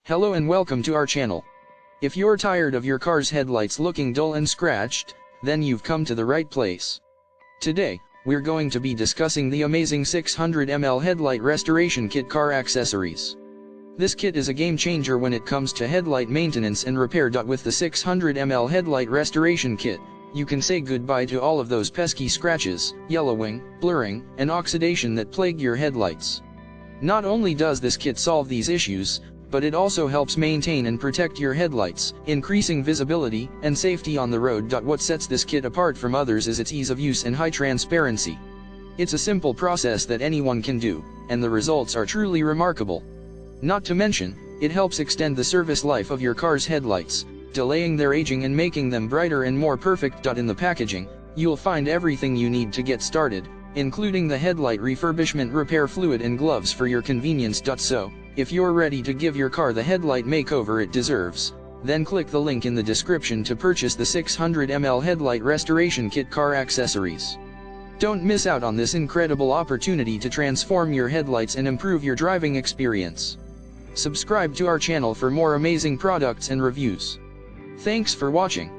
Hello and welcome to our channel. If you're tired of your car's headlights looking dull and scratched, then you've come to the right place. Today, we're going to be discussing the amazing 600 ml Headlight Restoration Kit car accessories. This kit is a game changer when it comes to headlight maintenance and repair. With the 600 ml Headlight Restoration Kit, you can say goodbye to all of those pesky scratches, yellowing, blurring, and oxidation that plague your headlights. Not only does this kit solve these issues, but it also helps maintain and protect your headlights, increasing visibility and safety on the road. What sets this kit apart from others is its ease of use and high transparency. It's a simple process that anyone can do, and the results are truly remarkable. Not to mention, it helps extend the service life of your car's headlights, delaying their aging and making them brighter and more perfect. In the packaging, you'll find everything you need to get started, including the headlight refurbishment repair fluid and gloves for your convenience. So, if you're ready to give your car the headlight makeover it deserves, then click the link in the description to purchase the 600 ml Headlight Restoration Kit car accessories. Don't miss out on this incredible opportunity to transform your headlights and improve your driving experience. Subscribe to our channel for more amazing products and reviews. Thanks for watching.